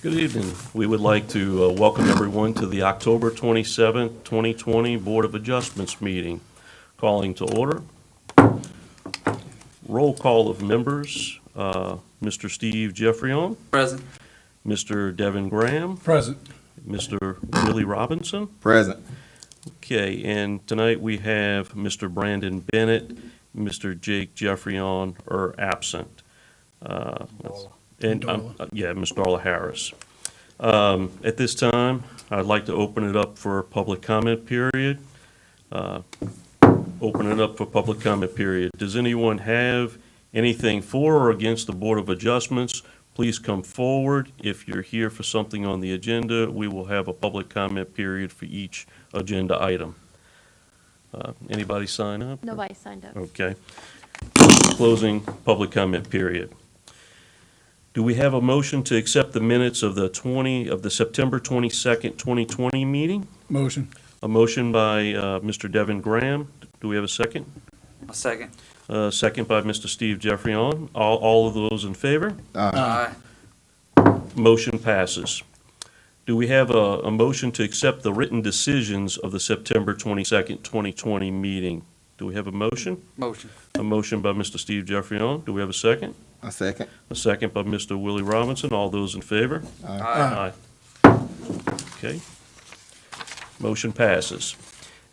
Good evening. We would like to welcome everyone to the October 27th, 2020 Board of Adjustments meeting. Calling to order. Roll call of members. Mr. Steve Jeffrion. Present. Mr. Devin Graham. Present. Mr. Willie Robinson. Present. Okay, and tonight we have Mr. Brandon Bennett, Mr. Jake Jeffrion are absent. Ms. Darla Harris. At this time, I'd like to open it up for public comment period. Open it up for public comment period. Does anyone have anything for or against the Board of Adjustments? Please come forward. If you're here for something on the agenda, we will have a public comment period for each agenda item. Anybody sign up? Nobody signed up. Okay. Closing public comment period. Do we have a motion to accept the minutes of the September 22nd, 2020 meeting? Motion. A motion by Mr. Devin Graham. Do we have a second? A second. Second by Mr. Steve Jeffrion. All of those in favor? Aye. Motion passes. Do we have a motion to accept the written decisions of the September 22nd, 2020 meeting? Do we have a motion? Motion. A motion by Mr. Steve Jeffrion. Do we have a second? A second. A second by Mr. Willie Robinson. All those in favor? Aye. Okay. Motion passes.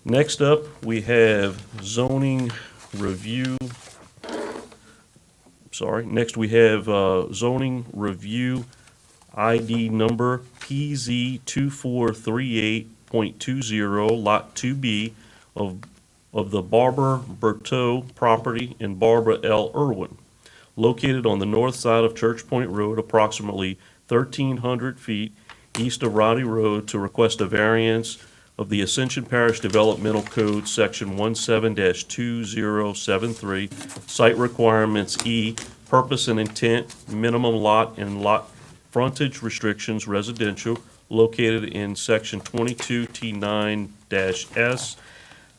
Next up, we have zoning review. Next we have zoning review ID number PZ2438.20, Lot 2B of the Barbara Berteau property in Barbara L. Irwin, located on the north side of Church Point Road, approximately 1,300 feet east of Roddy Road, to request a variance of the Ascension Parish Developmental Code, Section 17-2073, Site Requirements E, Purpose and Intent, Minimum Lot and Lot Frontage Restrictions Residential, located in Section 22T9-S,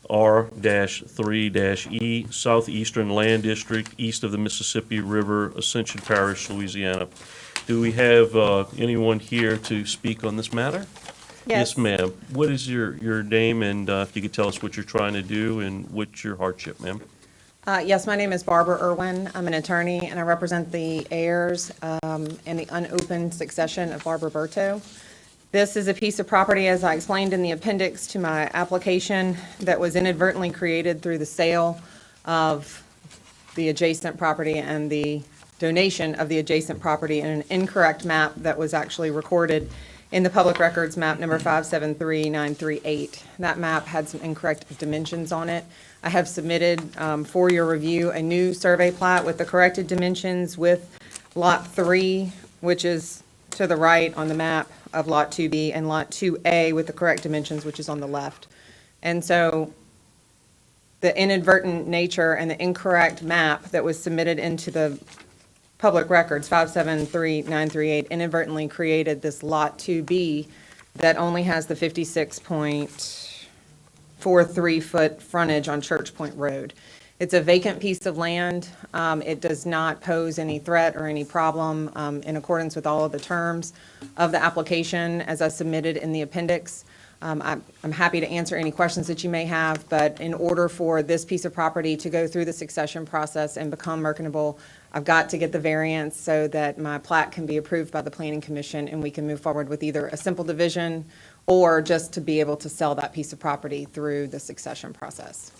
R-3-E, Southeastern Land District, east of the Mississippi River, Ascension Parish, Louisiana. Do we have anyone here to speak on this matter? Yes, ma'am. What is your name, and if you could tell us what you're trying to do and what's your hardship, ma'am? Yes, my name is Barbara Irwin. I'm an attorney, and I represent the heirs in the unopened succession of Barbara Berteau. This is a piece of property, as I explained in the appendix to my application, that was inadvertently created through the sale of the adjacent property and the donation of the adjacent property in an incorrect map that was actually recorded in the public records map number 573938. That map had some incorrect dimensions on it. I have submitted for your review a new survey plat with the corrected dimensions with Lot 3, which is to the right on the map of Lot 2B, and Lot 2A with the correct dimensions, which is on the left. And so the inadvertent nature and the incorrect map that was submitted into the public records, 573938, inadvertently created this Lot 2B that only has the 56.43-foot frontage on Church Point Road. It's a vacant piece of land. It does not pose any threat or any problem in accordance with all of the terms of the application as I submitted in the appendix. I'm happy to answer any questions that you may have, but in order for this piece of property to go through the succession process and become merchantable, I've got to get the variance so that my plat can be approved by the Planning Commission and we can move forward with either a simple division or just to be able to sell that piece of property through the succession process.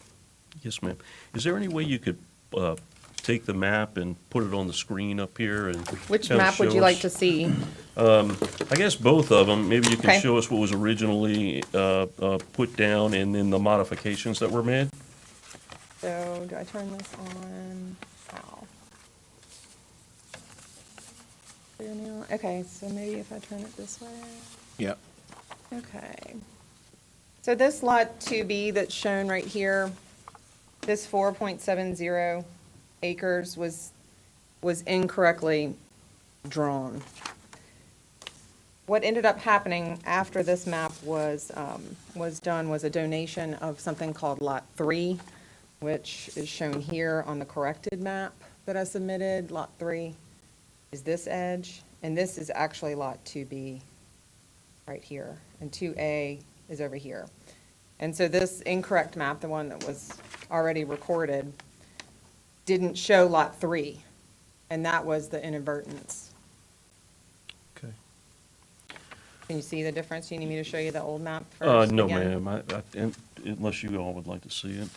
Yes, ma'am. Is there any way you could take the map and put it on the screen up here? And Which kinda map would show you us? like to see? I guess both of them. Maybe you can Okay. show us what was originally put down and then the modifications that were made? So do I turn this on? How? There now? Okay, so maybe if I turn it this way. Yep. Okay. So this Lot 2B that's shown right here, this 4.70 acres was incorrectly drawn. What ended up happening after this map was done was a donation of something called Lot 3, which is shown here on the corrected map that I submitted, Lot 3. is this edge, and this is actually Lot 2B right here, and 2A is over here. And so this incorrect map, the one that was already recorded, didn't show Lot 3, and that was the inadvertence. Okay. Can you see the difference? You need me to show you the old map first? No, again? ma'am, unless you all would like to see it.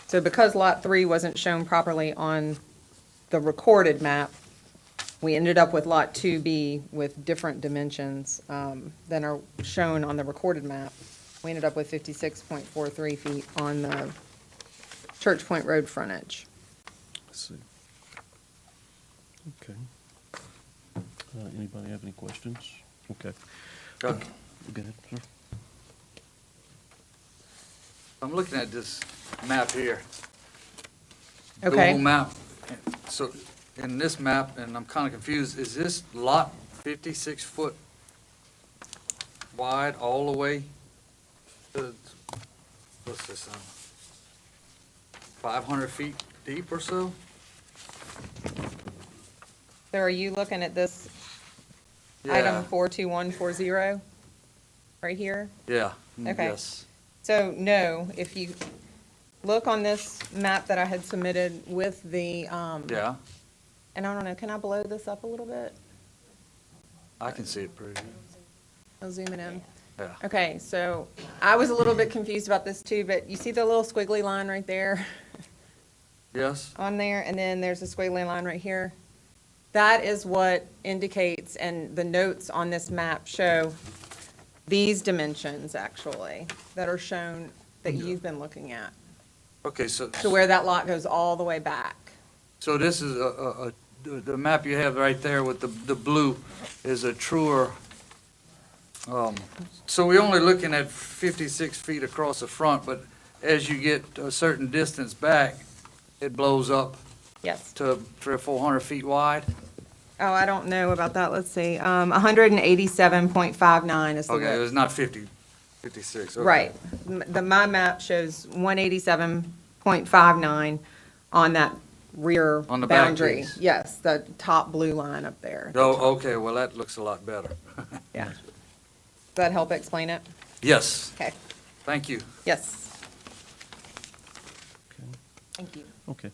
So because Lot 3 wasn't shown properly on the recorded map, we ended up with Lot 2B with different dimensions than are shown on the recorded map. We ended up with 56.43 feet on the Church Point Road frontage. Let's see. Okay. Anybody have any questions? Okay. Okay. Go ahead, sir. I'm looking at this map here. Okay. Google map. So in this map, and I'm kind of confused, is this lot 56 foot wide all the way to, what's this, 500 feet deep or so? So are you looking at this Yeah. item 42140 right here? Yeah. Okay. Yes. So no, if you look on this map that I had submitted with the, Yeah, and I don't know, can I blow this up a little bit? I can see it pretty good. I'll zoom it in. Yeah. Okay, so I was a little bit confused about this too, but you see the little squiggly line right there Yes? on there, and then there's a squiggly line right here? That is what indicates, and the notes on this map show these dimensions actually, that are shown, that you've been looking at, Okay, so, to where that lot goes all the way back. so this is the map you have right there with the blue is a truer, so we're only looking at 56 feet across the front, but as you get a certain distance back, it blows up Yes. to 300 or 400 feet wide? Oh, I don't know about that. Let's see. 187.59 is the Okay, width. it's not 56, okay. Right. My map shows 187.59 on that rear On the back boundary. piece. Yes, the top blue line up there. Oh, okay, well, that looks a lot better. Yeah. Does that help explain it? Yes, Okay. thank you. Yes. Okay. Thank you. Okay.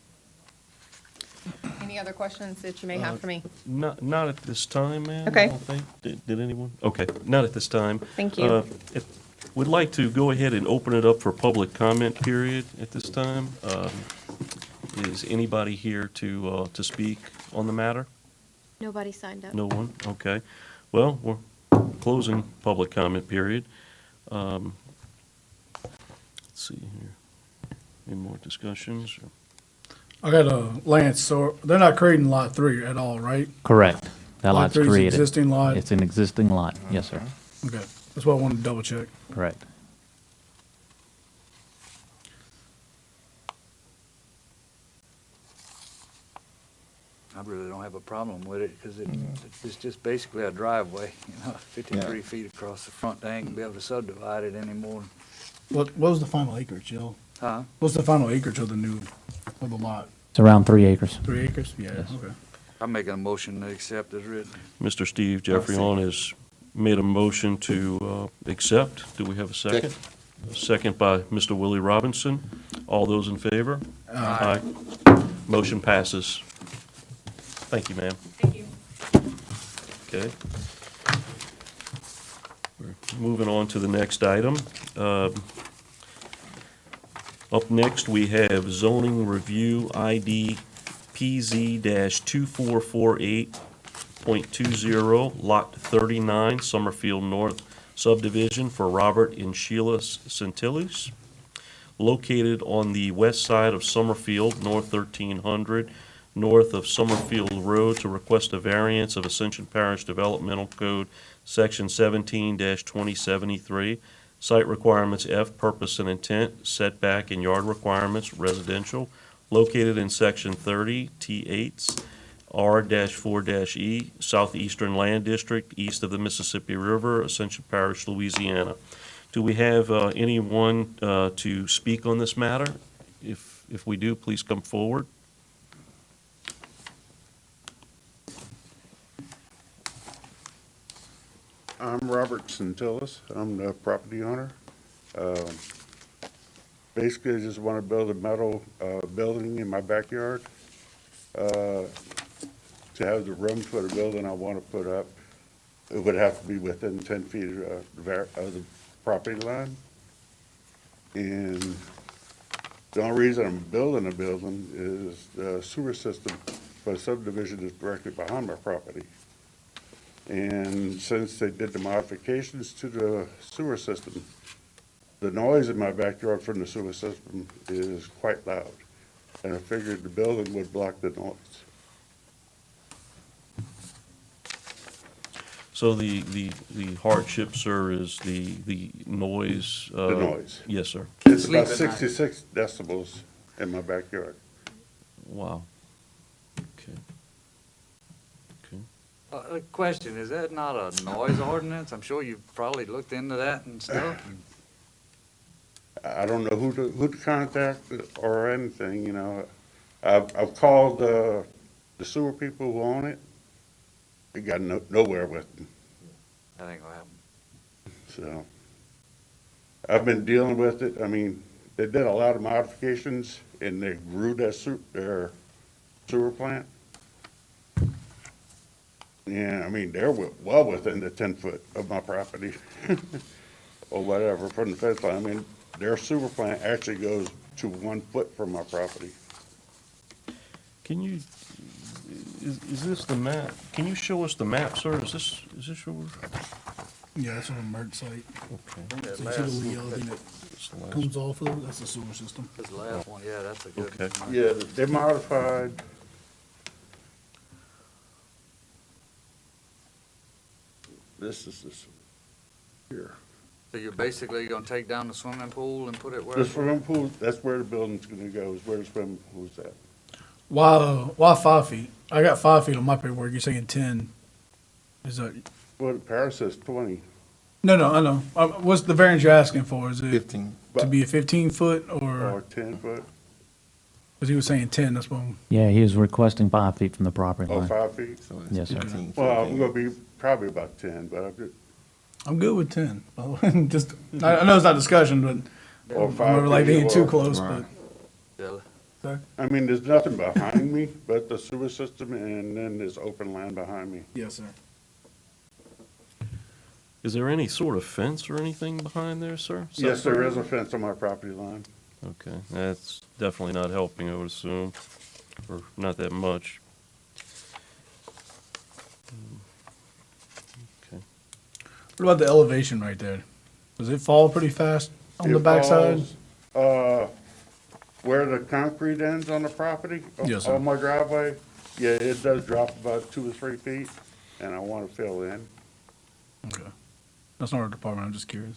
Any other questions that you may have for me? Not at this time, ma'am. Okay. I don't think. Did anyone? Okay, not at this time. Thank you. We'd like to go ahead and open it up for public comment period at this time. Is anybody here to speak on the matter? Nobody signed up. No one? Okay. Well, we're closing public comment period. Let's see here. Any more discussions? I got Lance, so they're not creating lot 3 at all, right? Correct. That Lot lot's 3 is created. existing lot? It's an existing lot, yes, sir. Okay, that's what I wanted to double check. Correct. I really don't have a problem with it, because it's just basically a driveway, 53 feet across the front. They ain't gonna be able to subdivide it anymore. What was the final acreage, Jill? Huh? What's the final acreage of the lot? It's around 3 acres. 3 acres? Yeah, Yes. okay. I'm making a motion to accept as written. Mr. Steve Jeffrey on has made a motion to accept. Do we have a second? A second by Mr. Willie Robinson. All those in favor? Aye. Motion passes. Thank you, ma'am. Thank you. Okay. We're moving on to the next item. Up next, we have zoning review ID PZ-2448.20, Lot 39, Summerfield North subdivision for Robert and Sheila Centillis, located on the west side of Summerfield, North 1300, north of Summerfield Road, to request a variance of Ascension Parish Developmental Code, Section 17-2073, site requirements F, purpose and intent, setback and yard requirements, residential, located in Section 30, T8, R-4-E, Southeastern Land District, east of the Mississippi River, Ascension Parish, Louisiana. Do we have anyone to speak on this matter? If we do, please come forward. I'm Robert Centillis. I'm the property owner. Basically, I just want to build a metal building in my backyard. To have the room for the building I want to put up, it would have to be within 10 feet of the property line. And the only reason I'm building a building is the sewer system for the subdivision is directly behind my property. And since they did the modifications to the sewer system, the noise in my backyard from the sewer system is quite loud. And I figured the building would block the noise. So the hardship, sir, is the noise? The noise. Yes, sir. It's about Sleep at night. 66 decibels in my backyard. Wow. Okay. Okay. A question, is that not a noise ordinance? I'm sure you've probably looked into that and stuff. I don't know who to contact or anything, you know. I've called the sewer people who own it. They got nowhere with them, That ain't gonna happen. so. I've been dealing with it. I mean, they did a lot of modifications and they grew their sewer plant. Yeah, I mean, they're well within the 10-foot of my property or whatever from the fence line. I mean, their sewer plant actually goes to 1 foot from my property. Can you, is this the map? Can you show us the map, sir? Is this yours? Yeah, that's on a merge site. Okay. So you see the little yellow thing that It's the last- comes off of it? That's the sewer system. This last one, yeah, that's a good Okay. one. Yeah, they modified. This is this here. So you're basically gonna take down the swimming pool and put it where? The swimming pool, that's where the building's gonna go, is where the swimming pool's at. Why 5 feet? I got 5 feet on my paperwork. You're saying 10. Is that, Well, Paris says 20. no, I know. What's the variance you're asking for? Is it 15. to be a 15-foot Or or, 10 foot, because he was saying 10, that's what, Yeah, he was requesting 5 feet from the property or line. 5 feet. So it's Yes, sir. 15, Well, I'm 15. gonna be probably about 10, but I'm just, I'm good with 10. Just, I know it's not discussion, but or I 5 don't like feet, being too or- close, Right. Dylan? but, I mean, there's nothing behind me but the sewer system and then there's open land behind me. yes, sir. Is there any sort of fence or anything behind there, sir? Yes, there is a fence on my property line. Okay, that's definitely not helping, I would assume, or not that much. Okay. What about the elevation right there? Does it fall pretty fast on the It backside? falls, where the concrete ends on the property, Yes, sir. on my driveway, yeah, it does drop about 2 or 3 feet, and I want to fill in. Okay. That's not our department, I'm just curious.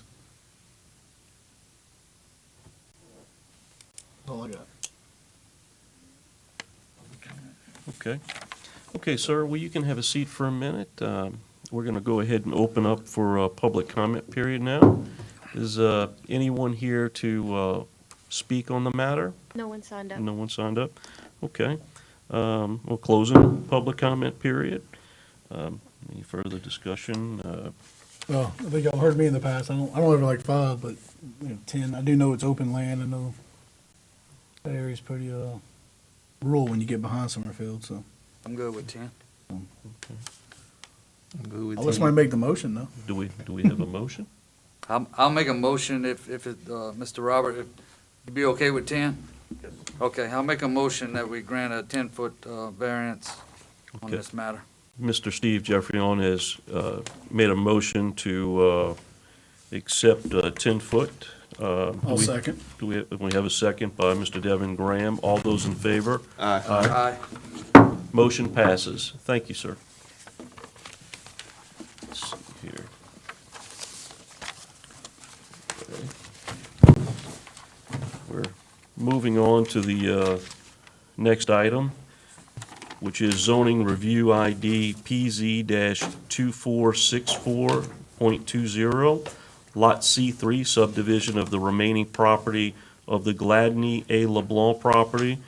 That's all I got. Okay. Okay, sir, well, you can have a seat for a minute. We're going to go ahead and open up for a public comment period now. Is anyone here to speak on the matter? No one signed up. No one signed up? Okay. We'll close in public comment period. Any further discussion? Well, I think y'all heard me in the past. I don't ever like 5, but 10. I do know it's open land. I know that area's pretty rural when you get behind Summerfield. So I'm good with 10. I'm good with I'll let 10. somebody make the motion though. Do we have a motion? I'll make a motion if Mr. Robert, if you'd be okay with 10? Okay, I'll make a motion that we grant a 10-foot variance on Okay. this matter. Mr. Steve Jeffrion has made a motion to accept 10-foot. I'll second. Do we have a second by Mr. Devin Graham? All those in favor? Aye. Motion passes. Thank you, sir. Let's see here. Okay. We're moving on to the next item, which is zoning review ID PZ-2464.20, Lot C3 subdivision of the remaining property of the Gladney A. LeBlanc property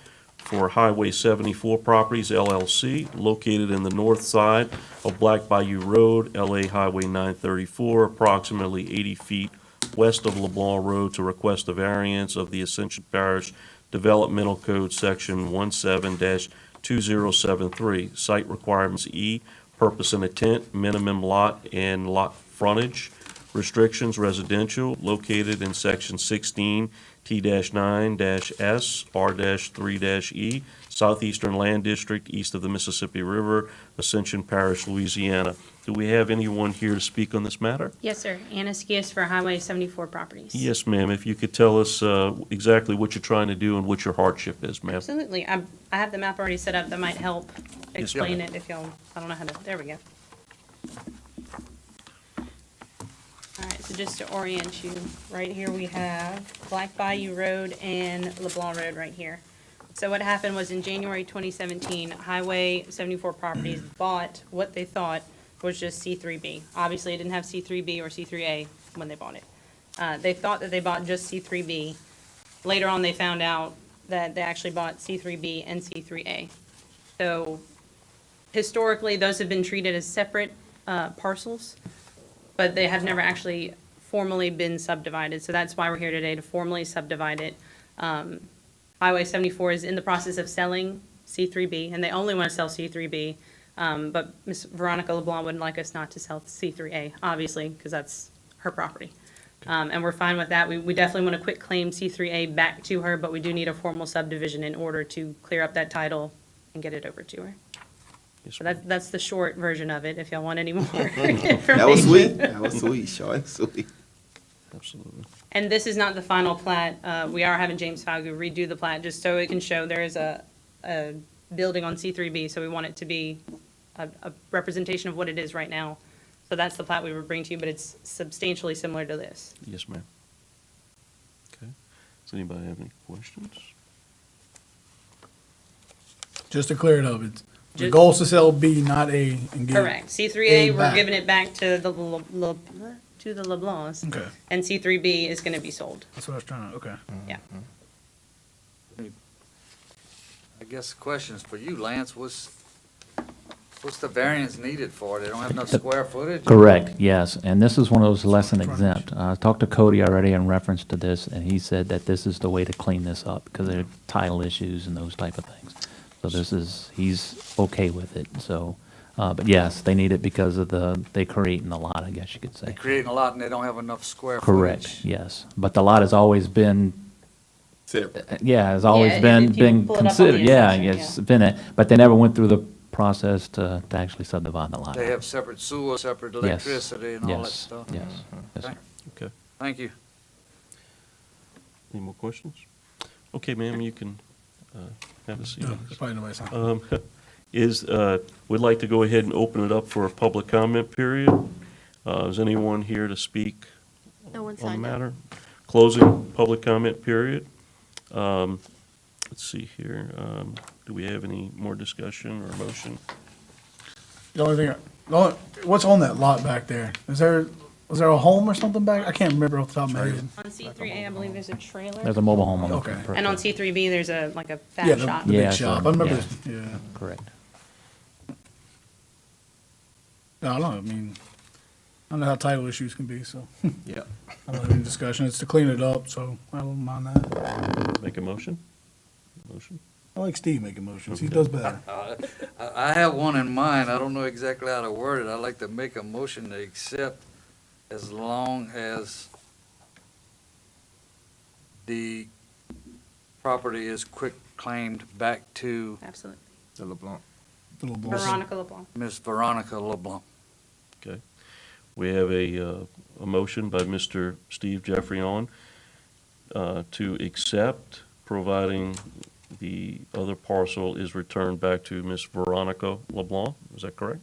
for Highway 74 Properties LLC, located in the north side of Black Bayou Road, LA Highway 934, approximately 80 feet west of LeBlanc Road, to request a variance of the Ascension Parish Developmental Code, Section 17-2073, Site Requirements E, Purpose and Intent, Minimum Lot and Lot Frontage, Restrictions Residential, located in Section 16, T-9-S, R-3-E, Southeastern Land District, east of the Mississippi River, Ascension Parish, Louisiana. Do we have anyone here to speak on this matter? Yes, sir. Anna Skias for Highway 74 Properties. Yes, ma'am. If you could tell us exactly what you're trying to do and what your hardship is, ma'am. Absolutely. I have the map already set up that might help Yes, explain ma'am. it if y'all, I don't know how to, there we go. All right, so just to orient you, right here we have Black Bayou Road and LeBlanc Road right here. So what happened was in January 2017, Highway 74 Properties bought what they thought was just C3B. Obviously, it didn't have C3B or C3A when they bought it. They thought that they bought just C3B. Later on, they found out that they actually bought C3B and C3A. So historically, those have been treated as separate parcels, but they have never actually formally been subdivided. So that's why we're here today, to formally subdivide it. Highway 74 is in the process of selling C3B, and they only want to sell C3B. But Ms. Veronica LeBlanc would like us not to sell C3A, obviously, because that's her property. And we're fine with that. We definitely want to quit claim C3A back to her, but we do need a formal subdivision in order to clear up that title and get it over to her. Yes, So ma'am. that's the short version of it, if y'all want any more information. That was sweet. That was sweet, short and sweet. Absolutely. And this is not the final plat. We are having James Falgout redo the plat, just so it can show there is a building on C3B, so we want it to be a representation of what it is right now. So that's the plat we would bring to you, but it's substantially similar to this. Yes, ma'am. Okay. Does anybody have any questions? Just to clear it up, it's, the Ju- goal is to sell B, not A, and get. Correct. C3A, A we're back. giving it back to the LeBlancs. Okay, And C3B is gonna be sold. that's what I was trying to, okay. Yeah. I guess the question's for you, Lance. What's the variance needed for? They don't have enough square footage? Correct, yes, and this is one of those less than exempt. I talked to Cody already in reference to this, and he said that this is the way to clean this up, because there are title issues and those type of things. So this is, he's okay with it, so, but yes, they need it because of they creating the lot, I guess you could say. They're creating a lot and they don't have enough square footage. Correct, yes, but the lot has always been, Separate. yeah, has always Yeah, been, if you been pull it up on the considered, yeah, Ascension, it's been it, but they never went through the process to actually subdivide the lot. They have separate sewer, separate Yes, electricity and all that yes, stuff. Yes, yes, sir. Okay. Thank you. Any more questions? Okay, ma'am, you can have a seat. No, there's probably nobody signed. We'd like to go ahead and open it up for a public comment period. Is anyone here to speak No one on the signed up. matter? Closing public comment period. Let's see here. Do we have any more discussion or motion? The only thing, what's on that lot back there? Was there a home or something back? I can't remember off the top of my head. On C3A, I believe there's a trailer. There's a mobile home on the. Okay. And on C3B, there's like a Yeah, fab the shop. the Yeah, big so, shop. I remember, yeah. yeah. Correct. No, I don't know, I mean, I don't know how title issues can be, so Yeah. I'm not in discussion. It's to clean it up, so I don't mind that. Make a motion? Motion? I like Steve making motions. He does better. I have one in mind. I don't know exactly how to word it. I'd like to make a motion to accept as long as the property is quick claimed back to Absolutely. The LeBlanc. Little boy. Veronica LeBlanc. Ms. Veronica LeBlanc. Okay. We have a motion by Mr. Steve Jeffrey to accept, providing the other parcel is returned back to Ms. Veronica LeBlanc. Is that correct?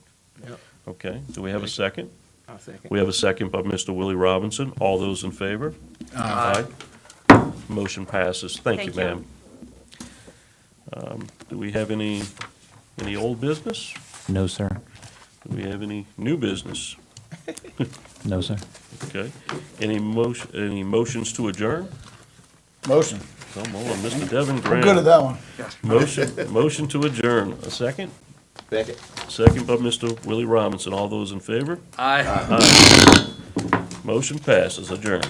Yep. Okay. Do we have a second? I'll second. We have a second by Mr. Willie Robinson. All those in favor? Aye. Motion passes. Thank you, Thank you. ma'am. Do we have any old business? No, sir. Do we have any new business? No, sir. Okay. Any motions to adjourn? Motion. Come on, Mr. Devin I'm good at Graham. that one. Motion to adjourn. A second? Second. Second by Mr. Willie Robinson. All those in favor? Aye. Aye. Motion passes. Adjourn.